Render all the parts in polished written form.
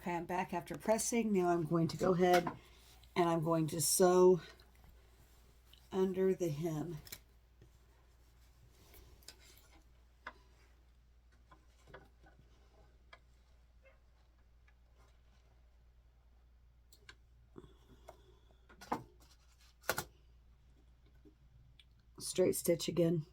Okay, I'm back after pressing. Now I'm going to go ahead and I'm going to sew under the hem. Straight stitch again.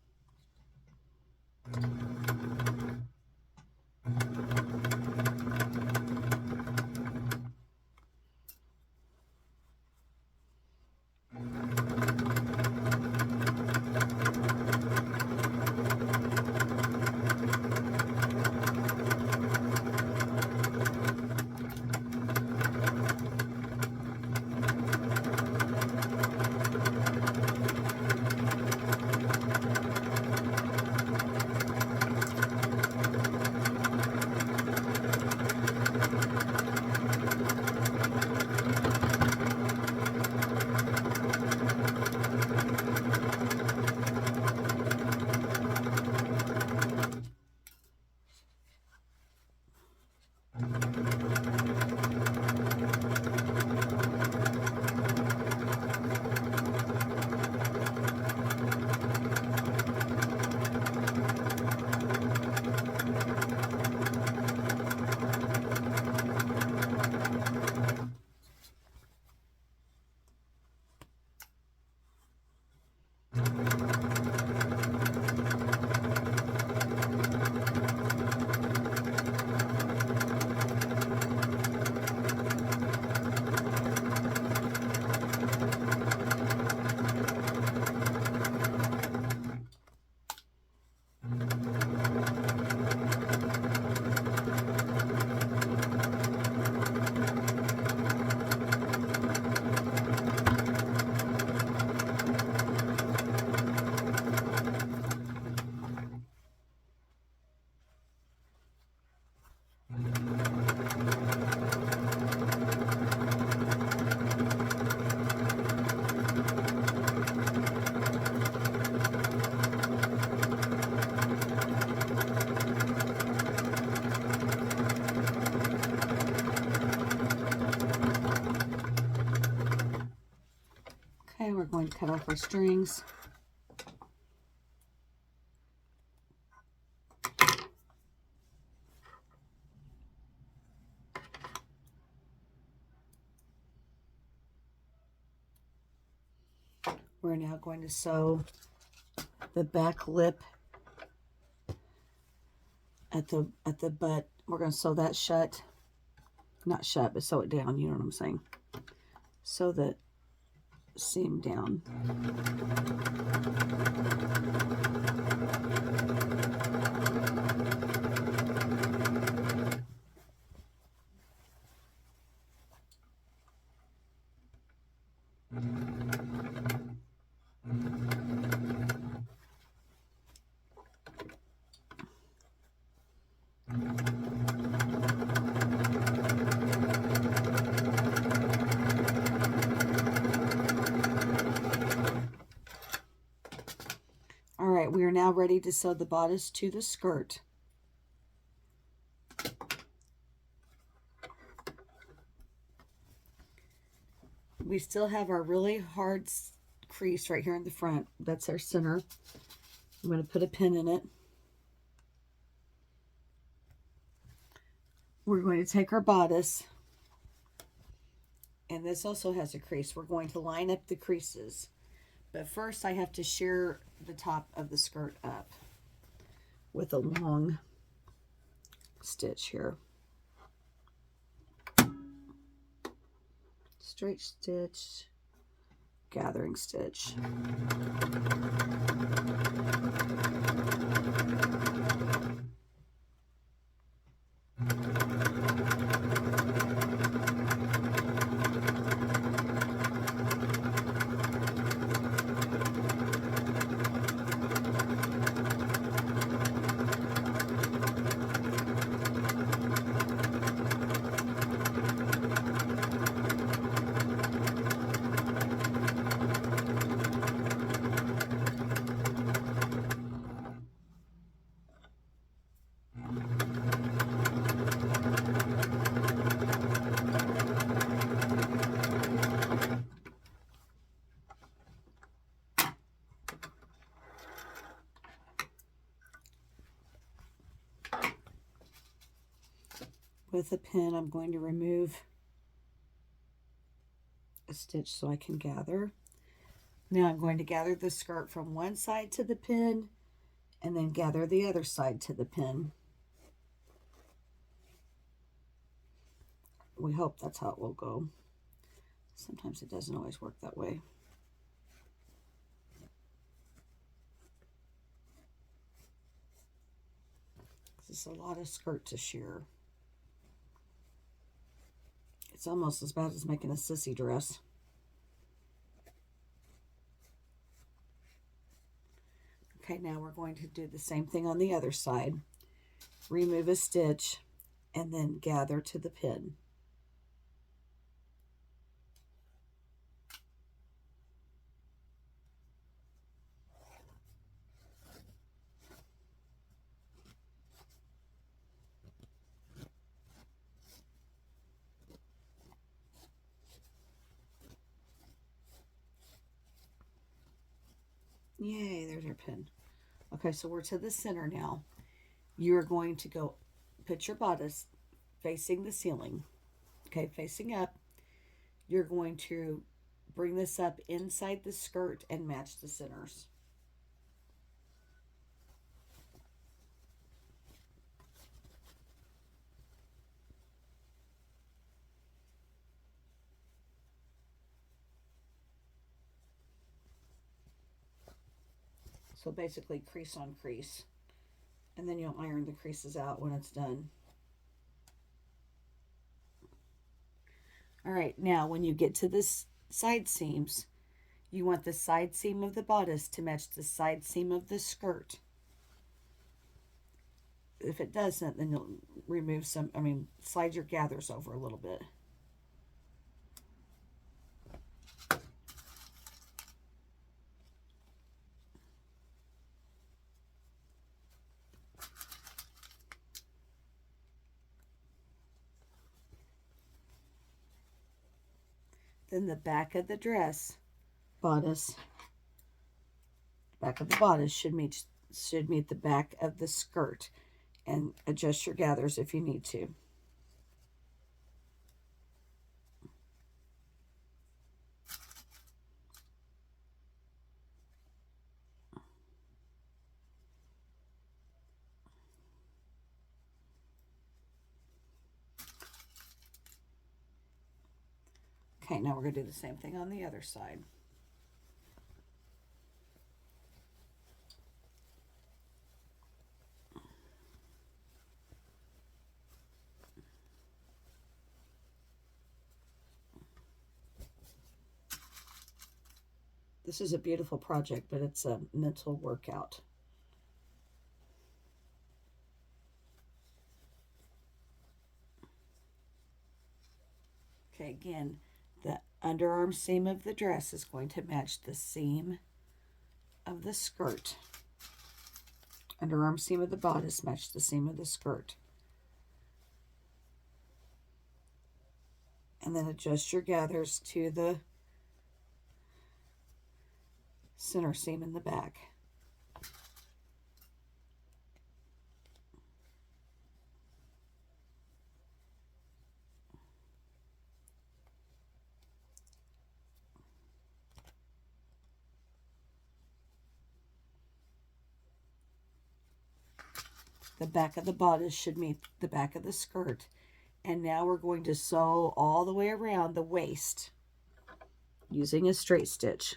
Okay, we're going to cut off our strings. We're now going to sew the back lip at the butt. We're going to sew that shut. Not shut, but sew it down, you know what I'm saying. Sew the seam down. Alright, we are now ready to sew the bodice to the skirt. We still have our really hard crease right here in the front. That's our center. I'm going to put a pin in it. We're going to take our bodice, and this also has a crease. We're going to line up the creases. But first I have to shear the top of the skirt up with a long stitch here. Straight stitch, gathering stitch. with a pin, I'm going to remove a stitch so I can gather. Now I'm going to gather the skirt from one side to the pin and then gather the other side to the pin. We hope that's how it will go. Sometimes it doesn't always work that way. This is a lot of skirt to shear. It's almost as bad as making a sissy dress. Okay, now we're going to do the same thing on the other side. Remove a stitch and then gather to the pin. Yay, there's our pin. Okay, so we're to the center now. You're going to go put your bodice facing the ceiling. Okay, facing up. You're going to bring this up inside the skirt and match the centers. So basically crease on crease. And then you'll iron the creases out when it's done. All right, now when you get to this side seams, you want the side seam of the bodice to match the side seam of the skirt. If it doesn't, then you'll remove some, slide your gathers over a little bit. Then the back of the dress bodice, back of the bodice should meet the back of the skirt, and adjust your gathers if you need to. Okay, now we're going to do the same thing on the other side. This is a beautiful project, but it's a mental workout. Okay, again, the underarm seam of the dress is going to match the seam of the skirt. Underarm seam of the bodice match the seam of the skirt. And then adjust your gathers to the center seam in the back. The back of the bodice should meet the back of the skirt. And now we're going to sew all the way around the waist using a straight stitch.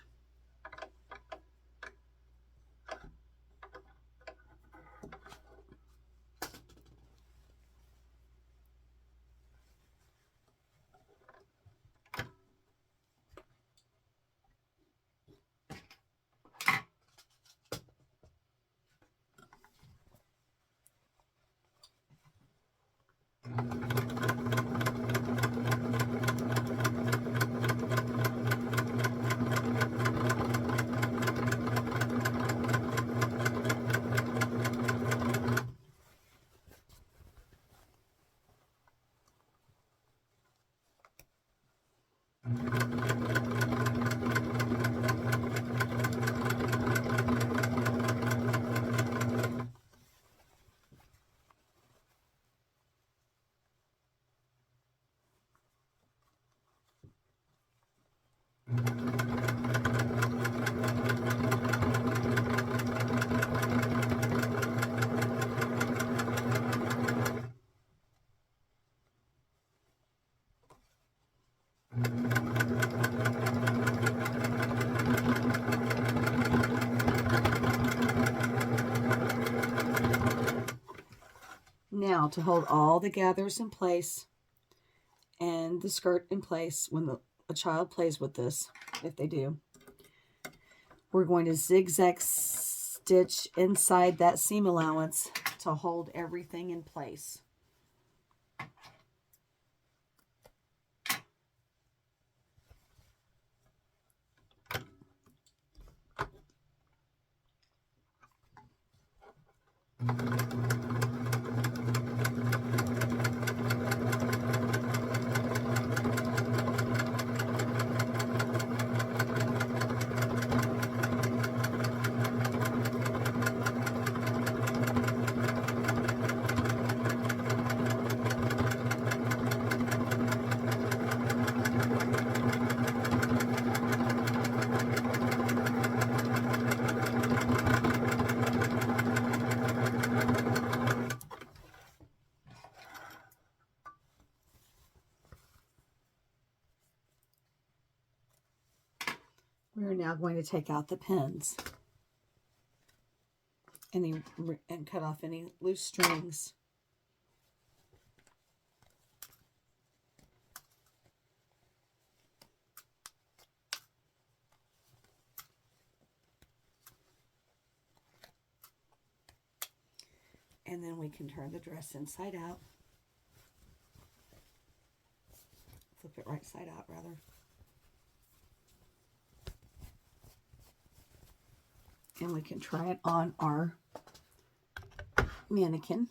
Now, to hold all the gathers in place and the skirt in place when a child plays with this, if they do, we're going to zigzag stitch inside that seam allowance to hold everything in place. We're now going to take out the pins and cut off any loose strings. And then we can turn the dress inside out. Flip it right side out, rather. And we can try it on our mannequin.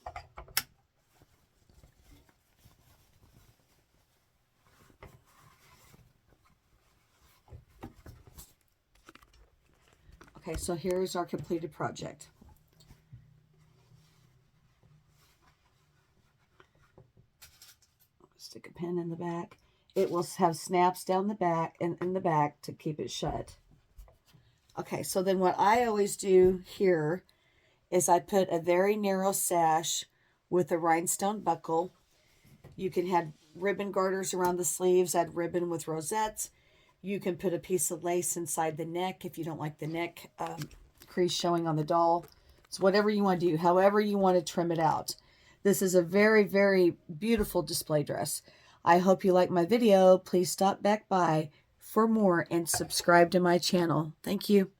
Okay, so here's our completed project. Stick a pin in the back. It will have snaps down the back and in the back to keep it shut. Okay, so then what I always do here is I put a very narrow sash with a rhinestone buckle. You can have ribbon garters around the sleeves, add ribbon with rosettes. You can put a piece of lace inside the neck if you don't like the neck crease showing on the doll. It's whatever you want to do, however you want to trim it out. This is a very, very beautiful display dress. I hope you like my video. Please stop back by for more and subscribe to my channel. Thank you.